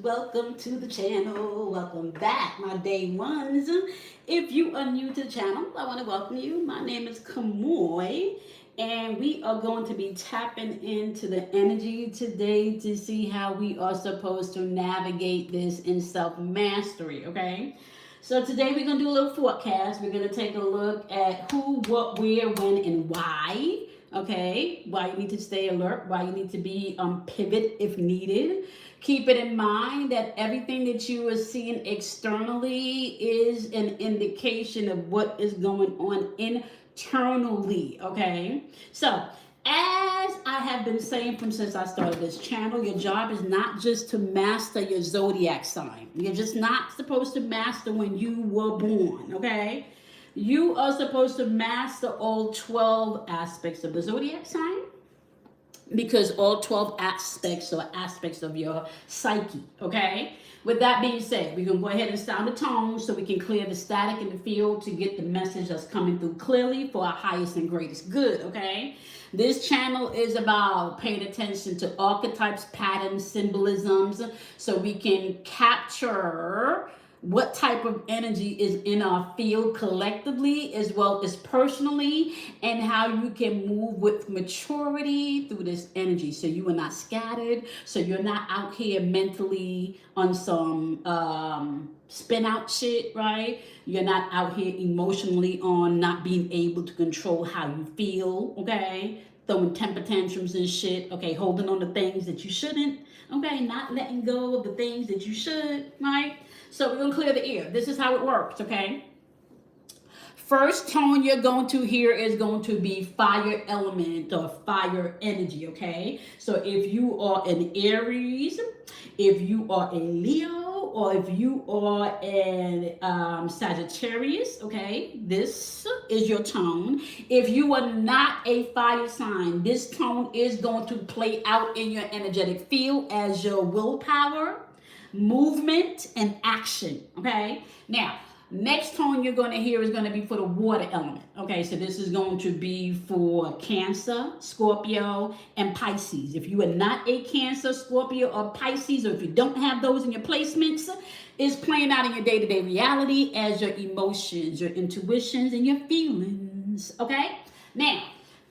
welcome to the channel. Welcome back, my day ones. If you are new to the channel, I want to welcome you. My name is Kamoy, and we are going to be tapping into the energy today to see how we are supposed to navigate this in self-mastery, okay? So today we're going to do a little forecast. We're going to take a look at who, what, where, when, and why. Okay, why you need to stay alert, why you need to be pivot if needed. Keep it in mind that everything that you are seeing externally is an indication of what is going on internally. Okay, so as I have been saying from since I started this channel, your job is not just to master your zodiac sign. You're just not supposed to master when you were born. Okay, you are supposed to master all 12 aspects of the zodiac sign, because all 12 aspects are aspects of your psyche, okay? With that being said, we're going to go ahead and sound the tone so we can clear the static in the field to get the message that's coming through clearly for our highest and greatest good, okay? This channel is about paying attention to archetypes, patterns, symbolisms, so we can capture what type of energy is in our field collectively as well as personally, and how you can move with maturity through this energy so you are not scattered, so you're not out here mentally on some spin out shit, right? You're not out here emotionally on not being able to control how you feel, okay? Throwing temper tantrums and shit, okay? Holding on to things that you shouldn't, okay? Not letting go of the things that you should, right? So we're gonna clear the air. This is how it works, okay? First tone you're going to hear is going to be fire element or fire energy, okay? So if you are an Aries, if you are a Leo, or if you are an Sagittarius, okay, this is your tone. If you are not a fire sign, this tone is going to play out in your energetic field as your willpower, movement, and action, okay? Now, next tone you're going to hear is going to be for the water element, okay? So this is going to be for Cancer, Scorpio, and Pisces. If you are not a Cancer, Scorpio, or Pisces, or if you don't have those in your placements, it's playing out in your day-to-day reality as your emotions, your intuitions, and your feelings, okay? Now,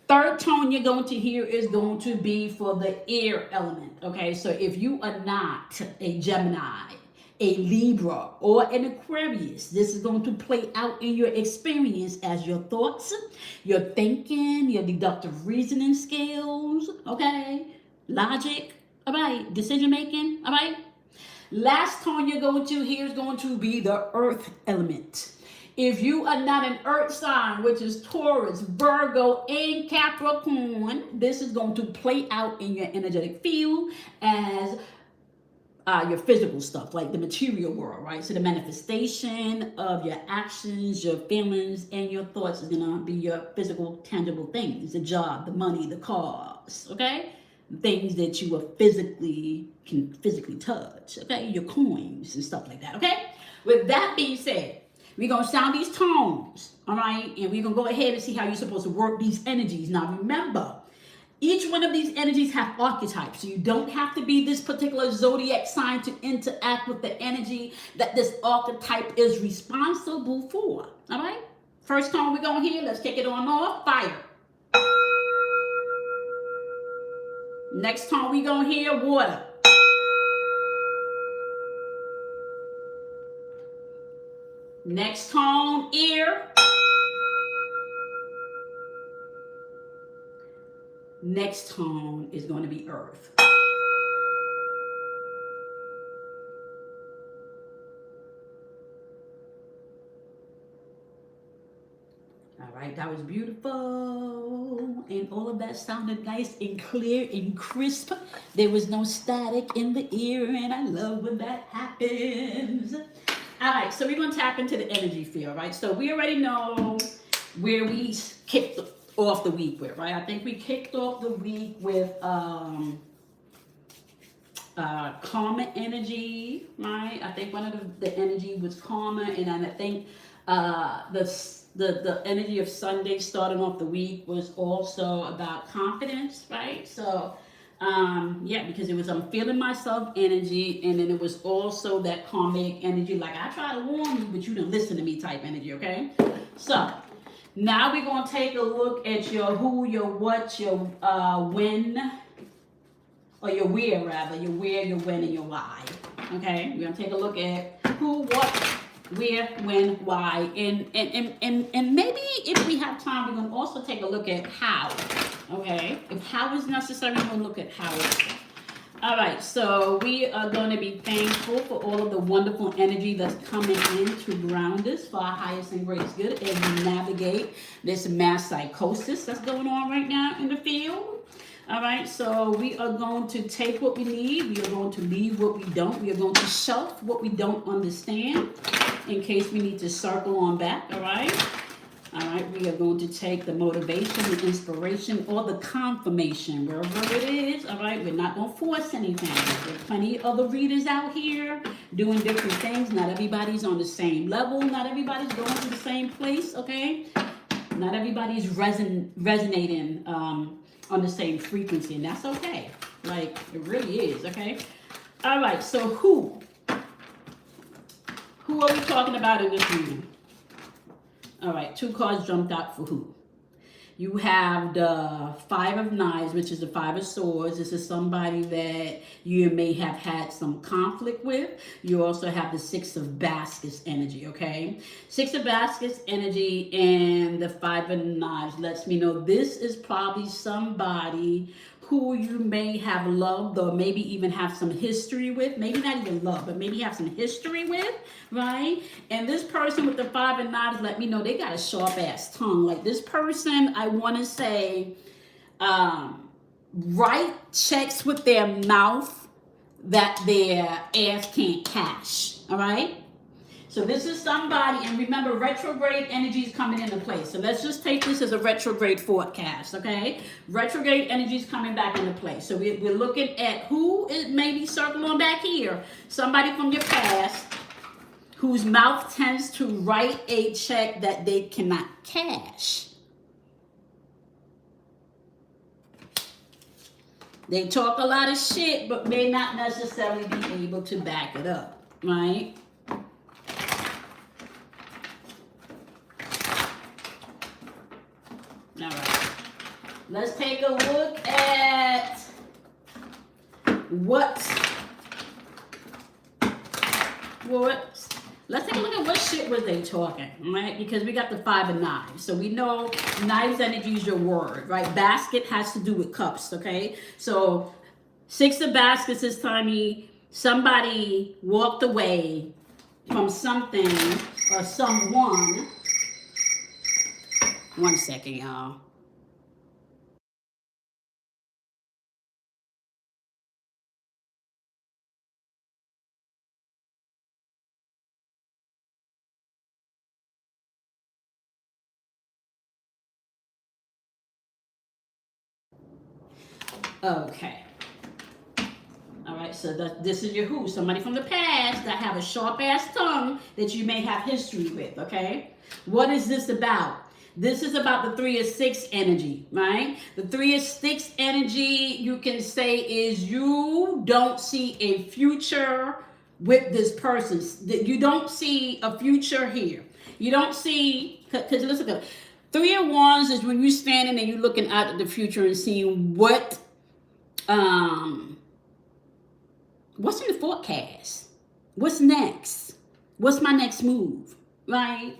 third tone you're going to hear is going to be for the air element, okay? So if you are not a Gemini, a Libra, or an Aquarius, this is going to play out in your experience as your thoughts, your thinking, your deductive reasoning skills, okay? Logic, all right? Decision making, all right? Last tone you're going to hear is going to be the earth element. If you are not an earth sign, which is Taurus, Virgo, and Capricorn, this is going to play out in your energetic field as your physical stuff, like the material world, right? So the manifestation of your actions, your feelings, and your thoughts is going to be your physical, tangible things, the job, the money, the cars, okay? Things that you can physically touch, okay? Your coins and stuff like that, okay? With that being said, we're going to sound these tones, all right? And we're going to go ahead and see how you're supposed to work these energies. Now, remember, each one of these energies have archetypes. So you don't have to be this particular zodiac sign to interact with the energy that this archetype is responsible for, all right? First tone we're going to hear, let's kick it on off, fire. Next tone we're going to hear, water. Next tone, air. Next tone is going to be earth. All right, that was beautiful. And all of that sounded nice and clear and crisp. There was no static in the ear, and I love when that happens. All right, so we're going to tap into the energy field, right? So we already know where we kicked off the week with, right? I think we kicked off the week with karma energy, right? I think one of the energy was karma, and then I think the energy of Sunday starting off the week was also about confidence, right? So Yeah, because it was I'm feeling myself energy, and then it was also that karmic energy, like I try to warn you, but you didn't listen to me type energy, okay? So now we're gonna take a look at your who, your what, your when, or your where rather, your where, your when, and your why. Okay, we're gonna take a look at who, what, where, when, why, and maybe if we have time, we're gonna also take a look at how. Okay, if how is necessary, we're gonna look at how. All right, so we are going to be thankful for all of the wonderful energy that's coming in to ground us for our highest and greatest good as we navigate this mass psychosis that's going on right now in the field. All right, so we are going to take what we need. We are going to leave what we don't. We are going to shelf what we don't understand in case we need to circle on back. All right. All right, we are going to take the motivation, the inspiration, or the confirmation, wherever it is. All right, we're not going to force anything. There are plenty of other readers out here doing different things. Not everybody's on the same level. Not everybody's going to the same place, okay? Not everybody's resonating on the same frequency, and that's okay. Like, it really is, okay? All right, so who? Who are we talking about in this reading? All right, 2 cards jumped out for who. You have the 5 of Knives, which is the 5 of Swords. This is somebody that you may have had some conflict with. You also have the 6 of Baskets energy, okay? 6 of Baskets energy and the 5 of Knives lets me know this is probably somebody who you may have loved or maybe even have some history with. Maybe not even love, but maybe have some history with, right? And this person with the 5 of Knives let me know they got a sharp ass tongue. Like this person, I want to say, write checks with their mouth that their ass can't cash, all right? So this is somebody, and remember, retrograde energy is coming into place. So let's just take this as a retrograde forecast, okay? Retrograde energy is coming back into place. So we're looking at who is maybe circling back here. Somebody from your past whose mouth tends to write a check that they cannot cash. They talk a lot of shit, but may not necessarily be able to back it up, right? All right, let's take a look at let's take a look at what shit was they talking, right? Because we got the 5 of Knives. So we know Knives energy is your word, right? Basket has to do with cups, okay? So 6 of Baskets is telling me somebody walked away from something or someone. One second, y'all. Okay. All right, so this is your who. Somebody from the past that have a sharp-ass tongue that you may have history with, okay? What is this about? This is about the 3 of 6 energy, right? The 3 of 6 energy, you can say, is you don't see a future with this person. You don't see a future here. You don't see, because listen, 3 of Wands is when you're standing and you're looking out at the future and seeing what's in the forecast? What's next? What's my next move? Right?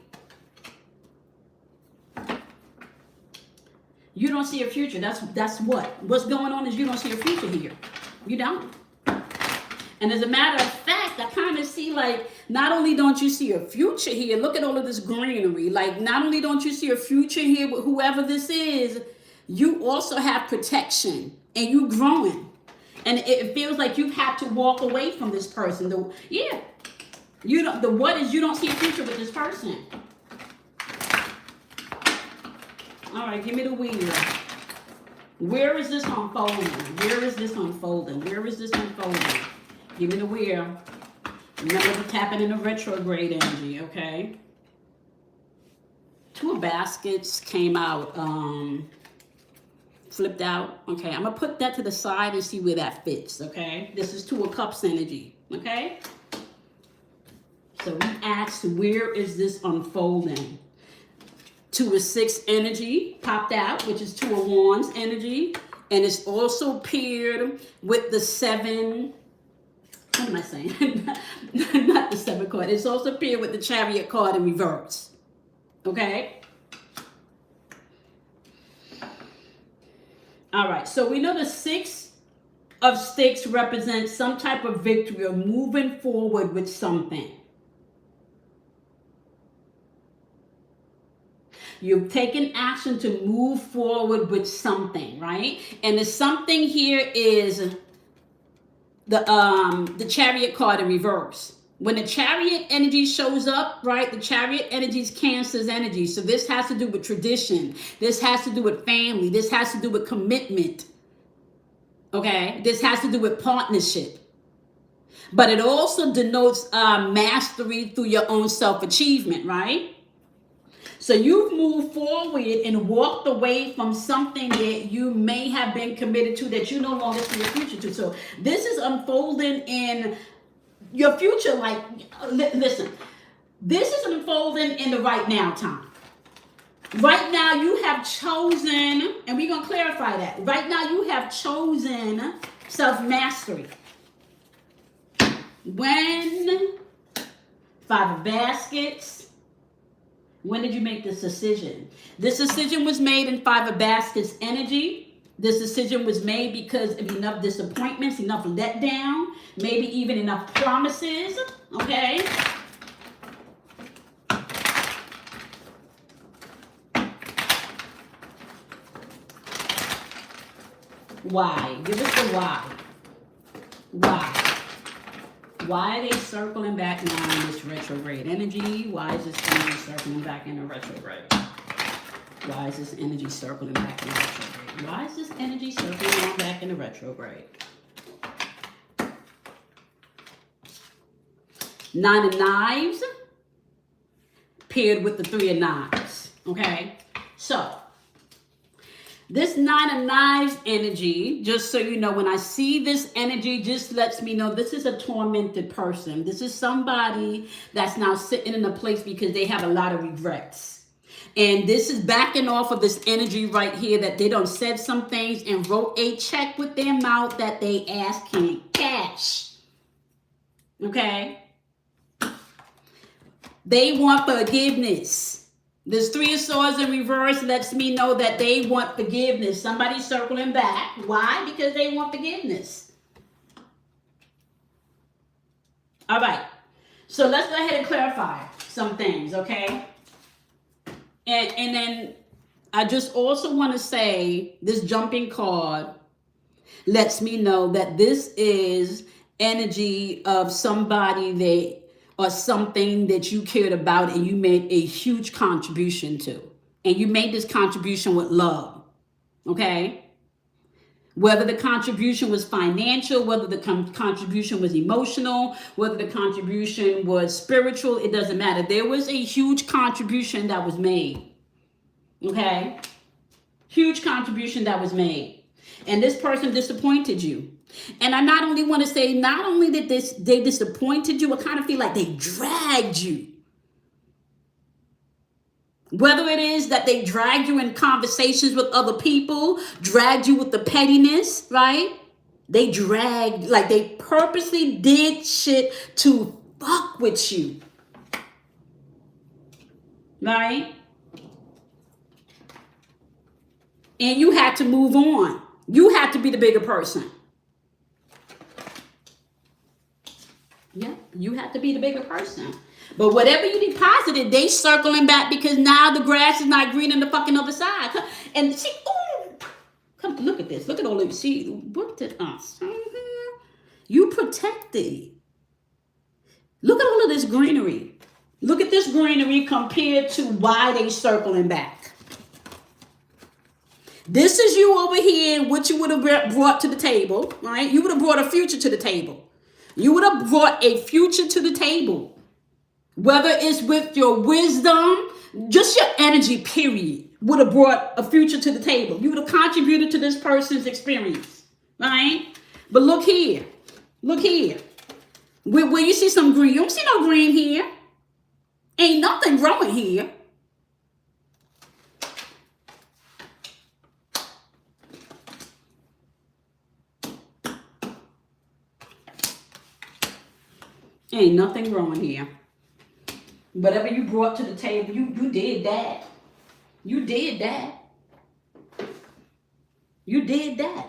You don't see a future. That's what's going on is you don't see a future here. You don't. And as a matter of fact, I kind of see like not only don't you see a future here, look at all of this greenery. Like not only don't you see a future here with whoever this is, you also have protection and you growing. And it feels like you've had to walk away from this person. You don't. The what is you don't see a future with this person. All right, give me the wheel. Where is this unfolding? Where is this unfolding? Where is this unfolding? Give me the wheel. Remember we're tapping in the retrograde energy, okay? 2 of Baskets came out. flipped out. Okay, I'm gonna put that to the side and see where that fits. Okay, this is Two of Cups energy. Okay, so we asked, where is this unfolding? Two of Six energy popped out, which is Two of Wands energy, and it's also paired with the Seven. What am I saying? Not the Seven card. It's also paired with the Chariot card in reverse. Okay. All right. So we know the Six of Sticks represents some type of victory or moving forward with something. You've taken action to move forward with something, right? And the something here is the Chariot card in reverse. When the Chariot energy shows up, right, the Chariot energy is Cancer's energy. So this has to do with tradition. This has to do with family. This has to do with commitment. Okay? This has to do with partnership. But it also denotes mastery through your own self-achievement, right? So you've moved forward and walked away from something that you may have been committed to that you no longer see your future to. So this is unfolding in your future. Like, listen, this is unfolding in the right now time. Right now you have chosen, and we're going to clarify that. Right now you have chosen self-mastery. When Five of Baskets. When did you make this decision? This decision was made in Five of Baskets energy. This decision was made because of enough disappointments, enough letdown, maybe even enough promises, okay? Why? Give us the why. Why? Why are they circling back now in this retrograde energy? Why is this energy circling back in a retrograde? Why is this energy circling back in a retrograde? Why is this energy circling back in a retrograde? Nine of Knives paired with the Three of Knives. Okay? So, this Nine of Knives energy, just so you know, when I see this energy, just lets me know this is a tormented person. This is somebody that's now sitting in a place because they have a lot of regrets. And this is backing off of this energy right here that they done said some things and wrote a check with their mouth that they ass can't cash. Okay? They want forgiveness. This Three of Swords in reverse lets me know that they want forgiveness. Somebody's circling back. Why? Because they want forgiveness. All right. So let's go ahead and clarify some things, okay? And then I just also want to say this jumping card lets me know that this is energy of somebody that or something that you cared about and you made a huge contribution to. And you made this contribution with love. Okay? Whether the contribution was financial, whether the contribution was emotional, whether the contribution was spiritual, it doesn't matter. There was a huge contribution that was made. Okay? Huge contribution that was made. And this person disappointed you. And I not only want to say, not only did they disappointed you, I kind of feel like they dragged you. Whether it is that they dragged you in conversations with other people, dragged you with the pettiness, right? They dragged, like they purposely did shit to fuck with you. Right? And you had to move on. You had to be the bigger person. Yeah, you have to be the bigger person. But whatever you deposited, they circling back because now the grass is not green on the fucking other side. And see, oh, come look at this. Look at all of you. See, look at us. You protected. Look at all of this greenery. Look at this greenery compared to why they circling back. This is you over here, what you would have brought to the table, right? You would have brought a future to the table. You would have brought a future to the table. Whether it's with your wisdom, just your energy, period. would have brought a future to the table. You would have contributed to this person's experience, right? But look here. Look here. Where you see some green, you don't see no green here. Ain't nothing growing here. Ain't nothing growing here. Whatever you brought to the table, you did that. You did that. You did that.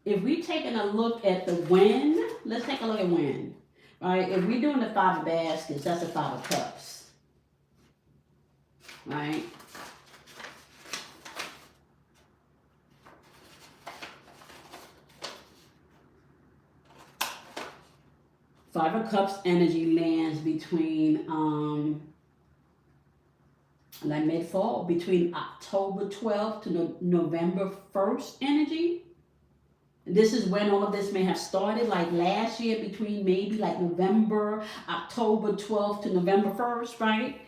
If we taking a look at the wind, let's take a look at wind. All right, if we're doing the 5 of baskets, that's a 5 of cups. Right? Five of Cups energy lands between like mid-fall, between October 12th to November 1st energy. This is when all of this may have started, like last year, between maybe like October 12th to November 1st, right?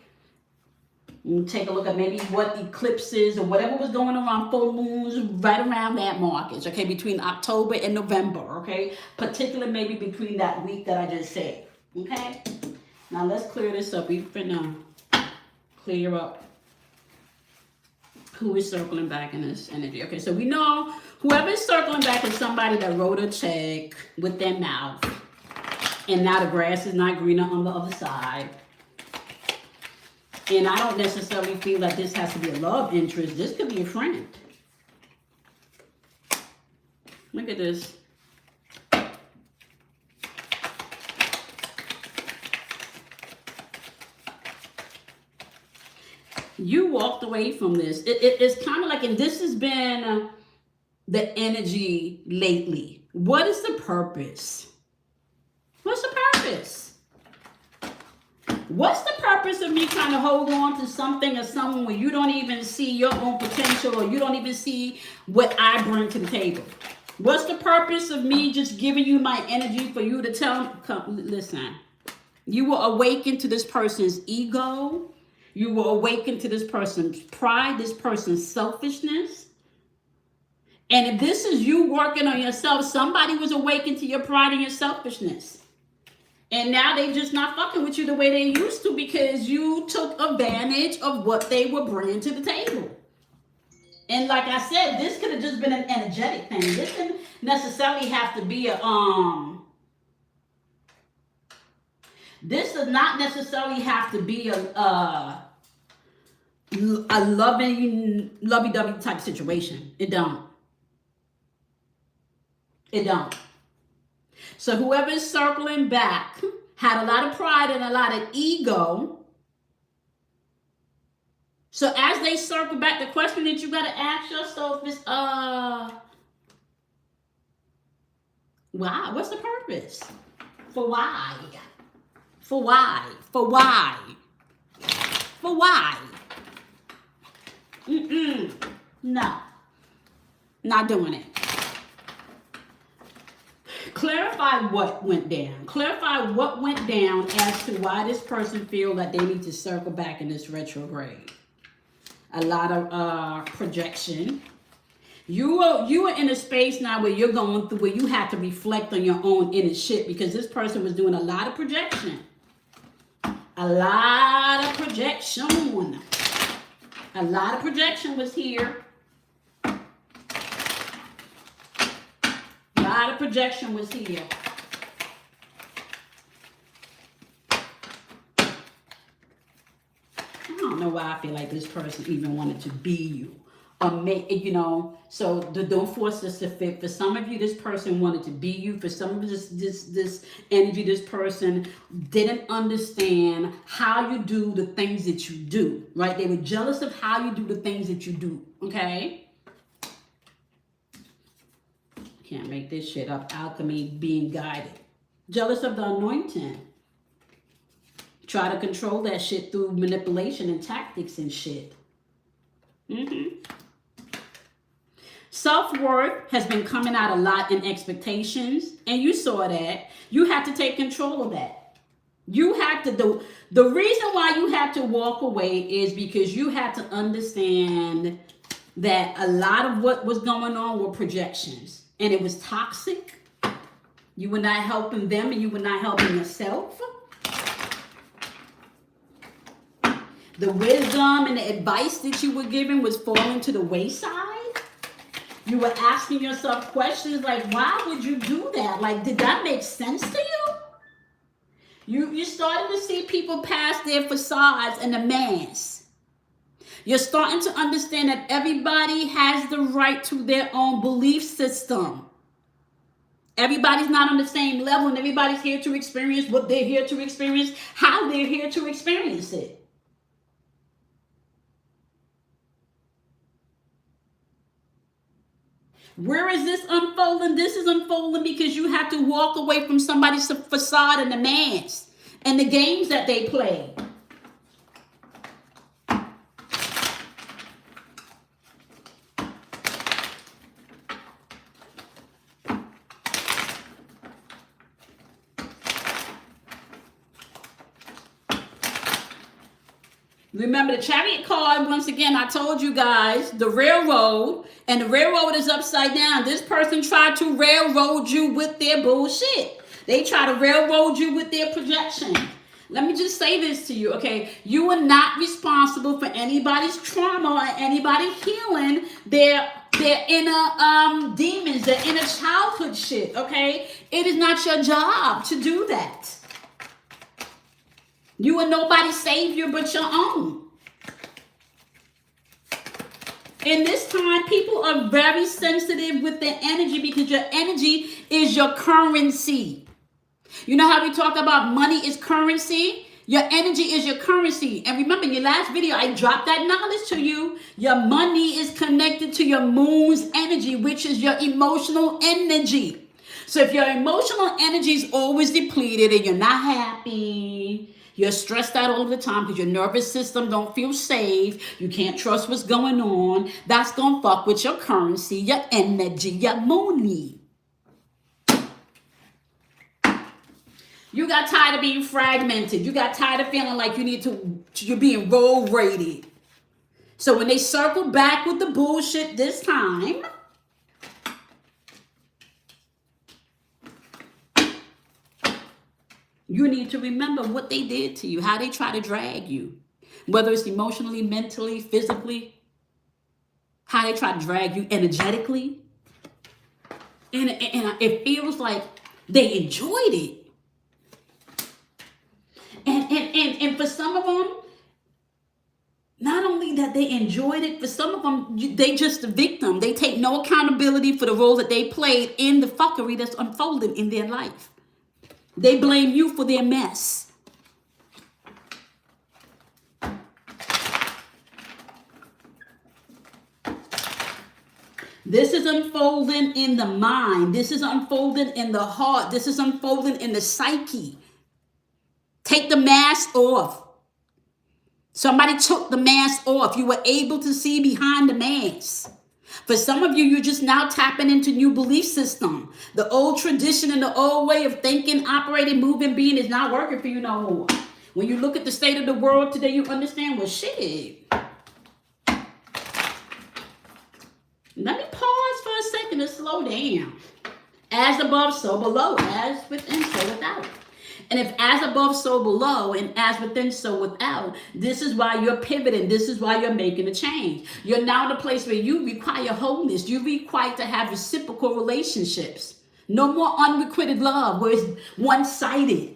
And take a look at maybe what eclipses or whatever was going around, full moons, right around that markets, okay, between October and November, okay? Particularly maybe between that week that I just said, okay? Now let's clear this up. We've been clear up who is circling back in this energy. Okay, so we know whoever is circling back is somebody that wrote a check with their mouth, and now the grass is not greener on the other side. And I don't necessarily feel like this has to be a love interest. This could be a friend. Look at this. You walked away from this. It's kind of like, and this has been the energy lately. What is the purpose? What's the purpose? What's the purpose of me trying to hold on to something or someone where you don't even see your own potential, or you don't even see what I bring to the table? What's the purpose of me just giving you my energy for you to tell them, listen, you will awaken to this person's ego. You will awaken to this person's pride, this person's selfishness. And if this is you working on yourself, somebody was awakened to your pride and your selfishness. And now they just not fucking with you the way they used to, because you took advantage of what they were bringing to the table. And like I said, this could have just been an energetic thing. This didn't necessarily have to be this does not necessarily have to be a lovey-dovey type situation. It don't. It don't. So whoever's circling back had a lot of pride and a lot of ego. So as they circle back, the question that you got to ask yourself is, why? What's the purpose? For why? For why? For why? For why? No. Not doing it. Clarify what went down. Clarify what went down as to why this person feel that they need to circle back in this retrograde. A lot of projection. You are in a space now where you're going through, where you have to reflect on your own inner shit, because this person was doing a lot of projection. A lot of projection. A lot of projection was here. A lot of projection was here. I don't know why I feel like this person even wanted to be you. So don't force us to fit. For some of you, this person wanted to be you. For some of this energy, this person didn't understand how you do the things that you do, right? They were jealous of how you do the things that you do, okay? Can't make this shit up. Alchemy, being guided. Jealous of the anointing. Try to control that shit through manipulation and tactics and shit. Self-worth has been coming out a lot in expectations, and you saw that. You have to take control of that. You have to do the reason why you have to walk away is because you have to understand that a lot of what was going on were projections and it was toxic. You were not helping them and you were not helping yourself. The wisdom and the advice that you were given was falling to the wayside. You were asking yourself questions like, why would you do that? Like, did that make sense to you? You're starting to see people past their facades and the mask. You're starting to understand that everybody has the right to their own belief system. Everybody's not on the same level, and everybody's here to experience what they're here to experience, how they're here to experience it. Where is this unfolding? This is unfolding because you have to walk away from somebody's facade and the mask and the games that they play. Remember the Chariot card, once again, I told you guys, the railroad, and the railroad is upside down. This person tried to railroad you with their bullshit. They try to railroad you with their projection. Let me just say this to you, okay? You are not responsible for anybody's trauma or anybody healing their inner demons, their inner childhood shit, okay? It is not your job to do that. You are nobody's savior but your own. In this time, people are very sensitive with their energy because your energy is your currency. You know how we talk about money is currency? Your energy is your currency. And remember, in your last video, I dropped that knowledge to you. Your money is connected to your moon's energy, which is your emotional energy. So if your emotional energy is always depleted and you're not happy, you're stressed out all the time because your nervous system don't feel safe, you can't trust what's going on, that's going to fuck with your currency, your energy, your money. You got tired of being fragmented. You got tired of feeling like you're being roll rated. So when they circle back with the bullshit this time, you need to remember what they did to you, how they try to drag you, whether it's emotionally, mentally, physically, how they try to drag you energetically. And it feels like they enjoyed it. And for some of them, not only that they enjoyed it, for some of them, they just the victim. They take no accountability for the role that they played in the fuckery that's unfolding in their life. They blame you for their mess. This is unfolding in the mind. This is unfolding in the heart. This is unfolding in the psyche. Take the mask off. Somebody took the mask off. You were able to see behind the mask. For some of you, you're just now tapping into new belief system. The old tradition and the old way of thinking, operating, moving, being is not working for you no more. When you look at the state of the world today, you understand, well, shit. Let me pause for a second and slow down. As above, so below. As within, so without. And if as above, so below, and as within, so without, this is why you're pivoting. This is why you're making a change. You're now in a place where you require wholeness. You require to have reciprocal relationships. No more unrequited love where it's one-sided.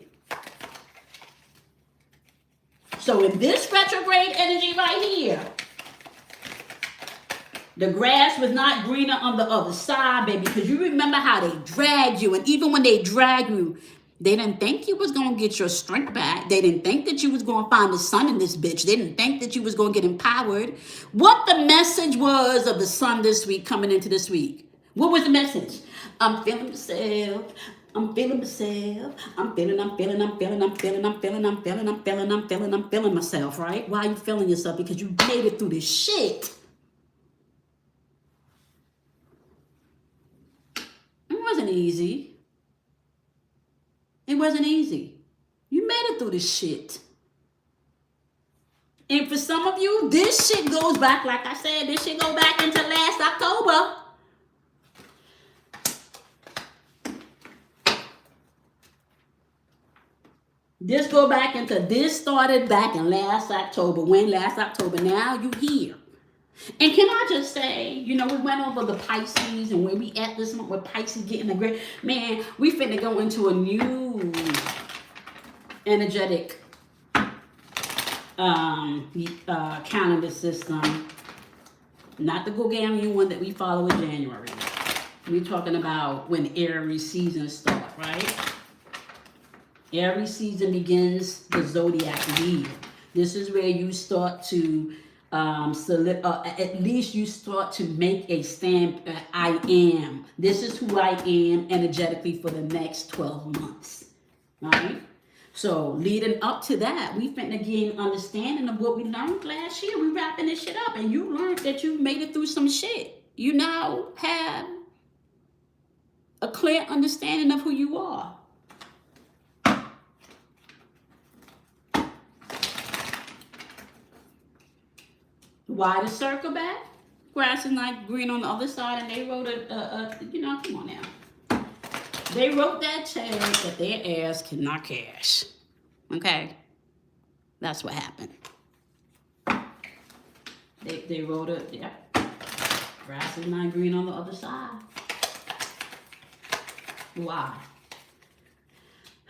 So in this retrograde energy right here, the grass was not greener on the other side, baby, because you remember how they dragged you. And even when they drag you, they didn't think you was going to get your strength back. They didn't think that you was going to find the sun in this bitch. They didn't think that you was going to get empowered. What the message was of the sun this week coming into this week? What was the message? I'm feeling myself. I'm feeling myself. I'm feeling myself, right? Why are you feeling yourself? Because you made it through this shit. It wasn't easy. It wasn't easy. You made it through this shit. And for some of you, this shit goes back, like I said, this shit go back into last October. This started back in last October. When? Last October. Now you here. And can I just say, you know, we went over the Pisces, and where we at this month with Pisces getting a great, man, we finna go into a new energetic calendar system. Not the Gregorian one that we follow in January. We're talking about when Aries season starts, right? Aries season begins the zodiac year. This is where you start to at least you start to make a stand. I am. This is who I am energetically for the next 12 months. Right? So leading up to that, we finna gain understanding of what we learned last year. We wrapping this shit up, and you learned that you made it through some shit. You now have a clear understanding of who you are. Why the circle back? Grass is not green on the other side, and they wrote you know, come on now. They wrote that check that their heirs cannot cash. Okay? That's what happened. They wrote it, yeah. Grass is not green on the other side. Why?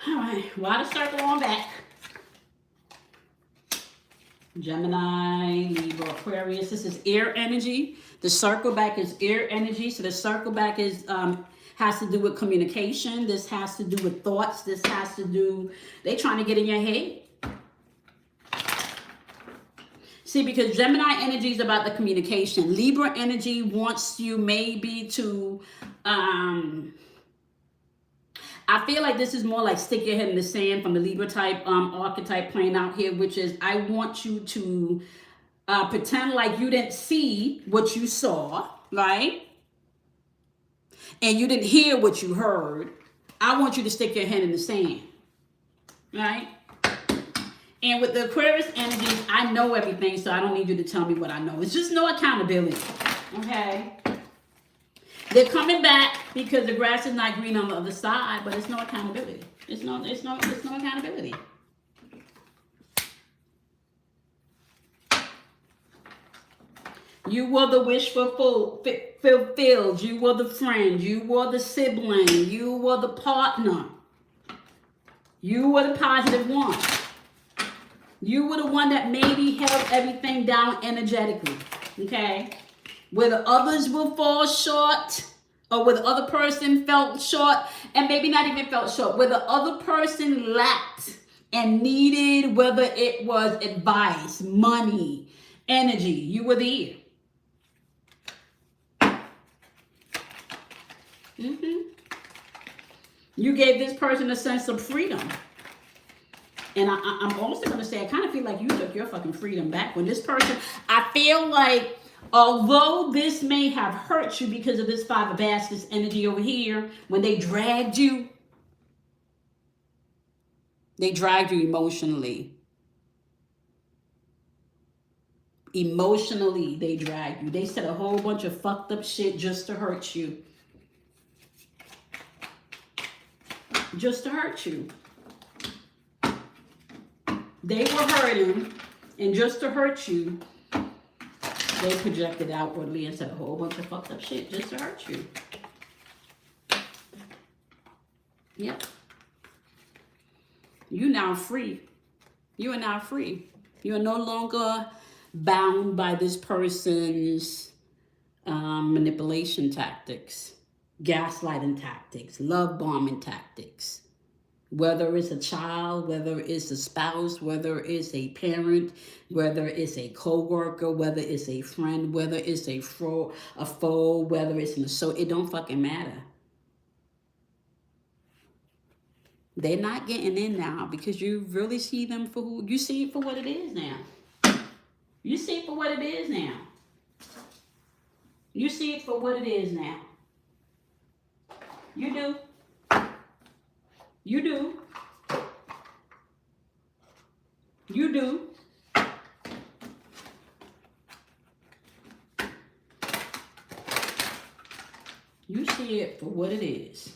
All right, why the circle on back? Gemini, Libra, Aquarius. This is air energy. The circle back is air energy. So the circle back is has to do with communication. This has to do with thoughts. This has to do, they trying to get in your head. See, because Gemini energy is about the communication. Libra energy wants you maybe to I feel like this is more like stick your head in the sand from the Libra type archetype playing out here, which is I want you to pretend like you didn't see what you saw, right? And you didn't hear what you heard. I want you to stick your head in the sand, right? And with the Aquarius energy, I know everything, so I don't need you to tell me what I know. It's just no accountability, okay? They're coming back because the grass is not green on the other side, but it's no accountability. It's no accountability. You were the wish fulfilled. You were the friend. You were the sibling. You were the partner. You were the positive one. You were the one that maybe held everything down energetically. Okay? Where the others will fall short, or where the other person felt short, and maybe not even felt short, where the other person lacked and needed, whether it was advice, money, energy, you were there. You gave this person a sense of freedom. And I'm also going to say, I kind of feel like you took your fucking freedom back. When this person, I feel like, although this may have hurt you because of this Five of Baskets energy over here, when they dragged you emotionally. Emotionally, they dragged you. They said a whole bunch of fucked up shit just to hurt you. Just to hurt you. They were hurting, and just to hurt you, they projected outwardly and said a whole bunch of fucked up shit just to hurt you. Yep. You now free. You are now free. You are no longer bound by this person's manipulation tactics, gaslighting tactics, love bombing tactics. Whether it's a child, whether it's a spouse, whether it's a parent, whether it's a co-worker, whether it's a friend, whether it's a foe, whether it's an associate, it don't fucking matter. They're not getting in now because you really see them for who, you see it for what it is now. You see it for what it is now. You see it for what it is now. You do. You do. do. You see it for what it is.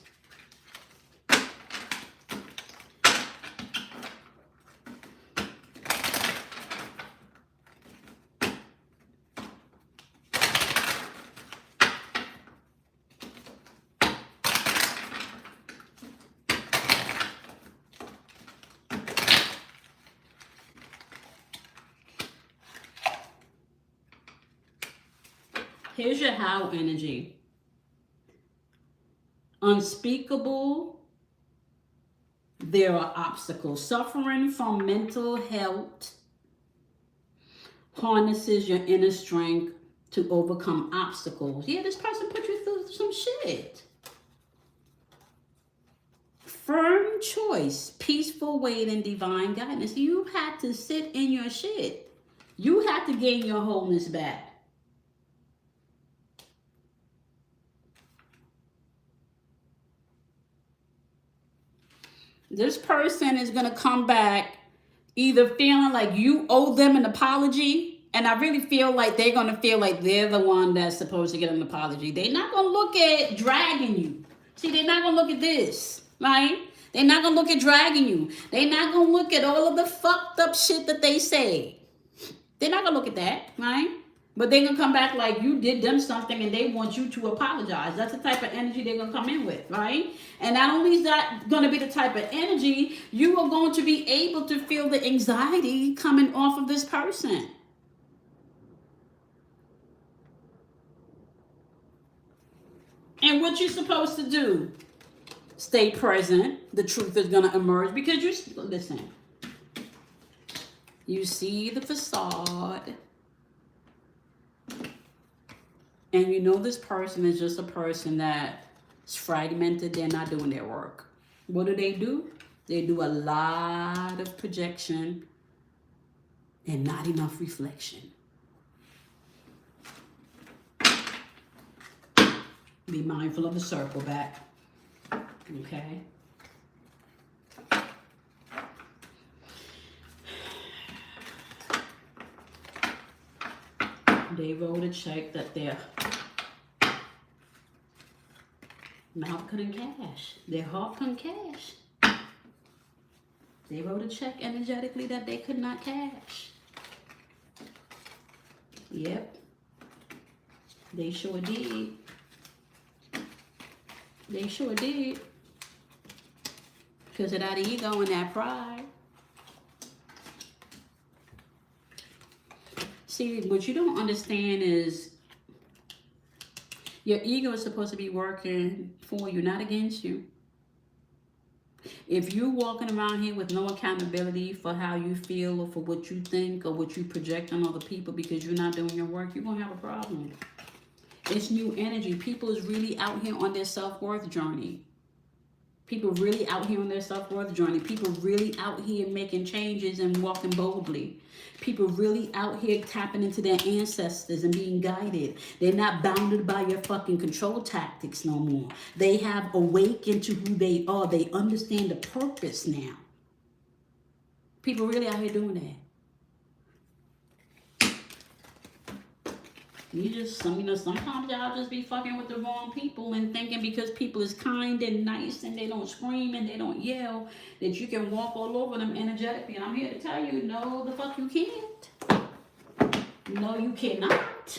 Here's your how energy. Unspeakable. There are obstacles. Suffering from mental health harnesses your inner strength to overcome obstacles. Yeah, this person put you through some shit. Firm choice, peaceful weight, and divine guidance. You had to sit in your shit. You had to gain your wholeness back. This person is going to come back either feeling like you owe them an apology, and I really feel like they're going to feel like they're the one that's supposed to get an apology. They're not going to look at dragging you. See, they're not going to look at this, right? They're not going to look at dragging you. They're not going to look at all of the fucked up shit that they say. They're not going to look at that, right? But they're going to come back like you did them something and they want you to apologize. That's the type of energy they're going to come in with, right? And not only is that going to be the type of energy, you are going to be able to feel the anxiety coming off of this person. And what you're supposed to do, stay present. The truth is going to emerge because you're, listen, you see the facade. And you know this person is just a person that's fragmented. They're not doing their work. What do? They do a lot of projection and not enough reflection. Be mindful of the circle back. Okay? They wrote a check that their mouth couldn't cash. Their heart couldn't cash. They wrote a check energetically that they could not cash. Yep. They sure did. They sure did. Because of that ego and that pride. See, what you don't understand is your ego is supposed to be working for you, not against you. If you're walking around here with no accountability for how you feel or for what you think or what you project on other people because you're not doing your work, you're going to have a problem. It's new energy. People is really out here on their self-worth journey. People really out here on their self-worth journey. People really out here making changes and walking boldly. People really out here tapping into their ancestors and being guided. They're not bounded by your fucking control tactics no more. They have awakened to who they are. They understand the purpose now. People really out here doing that. Sometimes y'all just be fucking with the wrong people and thinking because people is kind and nice and they don't scream and they don't yell that you can walk all over them energetically. And I'm here to tell you, no, the fuck you can't. No, you cannot.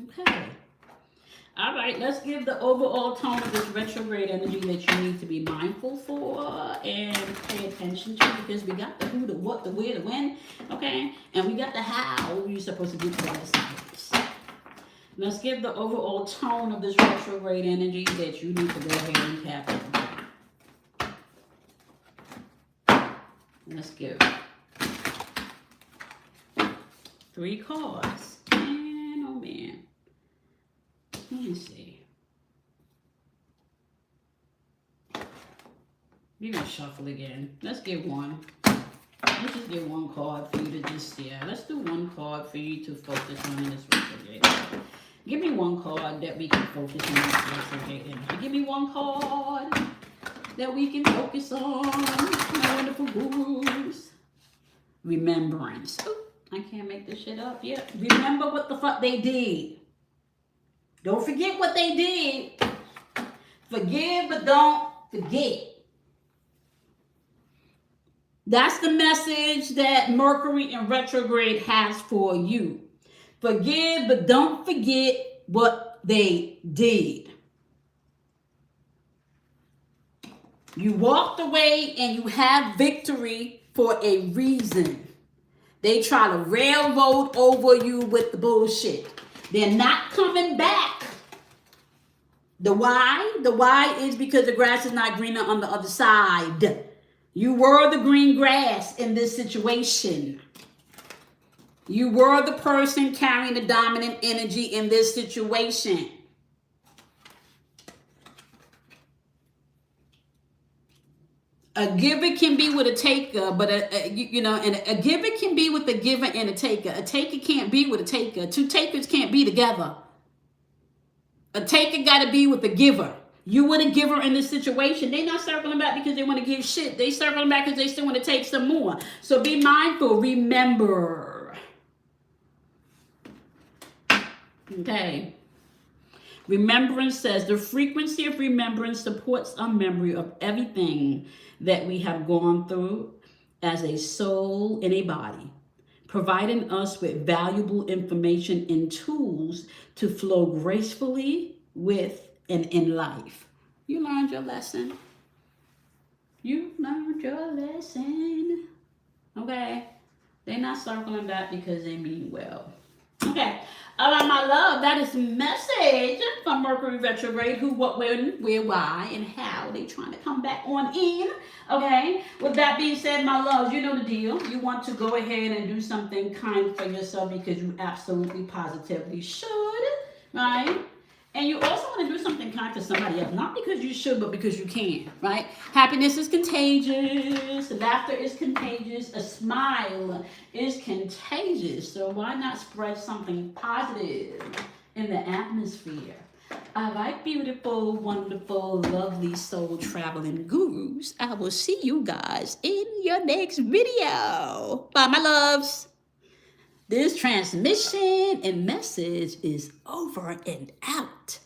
Okay. All right, let's give the overall tone of this retrograde energy that you need to be mindful for and pay attention to, because we got the who, the what, the where, the when, okay? And we got the how you're supposed to do for this. Let's give the overall tone of this retrograde energy that you need to go ahead and tap into. Let's give 3 cards. Man, oh man. Let me see. We're going to shuffle again. Let's get one. Let's just get one card for you to just, let's do one card for you to focus on in this retrograde. Give me one card that we can focus on in this retrograde energy. Give me one card. that we can focus on, my wonderful gurus. Remembrance. Oh, I can't make this shit up yet. Remember what the fuck they did. Don't forget what they did. Forgive, but don't forget. That's the message that Mercury in retrograde has for you. Forgive, but don't forget what they did. You walked away and you have victory for a reason. They try to railroad over you with the bullshit. They're not coming back. The why? The why is because the grass is not greener on the other side. You were the green grass in this situation. You were the person carrying the dominant energy in this situation. A giver can be with a taker, but a giver can be with a giver and a taker. A taker can't be with a taker. Two takers can't be together. A taker got to be with a giver. You were the giver in this situation. They're not circling back because they want to give shit. They circling back because they still want to take some more. So be mindful. Remember. Okay. Remembrance says the frequency of remembrance supports our memory of everything that we have gone through as a soul in a body, providing us with valuable information and tools to flow gracefully with and in life. You learned your lesson. You learned your lesson. Okay? They're not circling back because they mean well. Okay. All right, my love, that is the message from Mercury retrograde. Who, what, when, where, why, and how they trying to come back on in. Okay. With that being said, my love, you know the deal. You want to go ahead and do something kind for yourself because you absolutely positively should, right? And you also want to do something kind for somebody else, not because you should, but because you can, right? Happiness is contagious. Laughter is contagious. A smile is contagious. So why not spread something positive in the atmosphere? All right, beautiful, wonderful, lovely soul traveling gurus. I will see you guys in your next video. Bye, my loves. This transmission and message is over and out.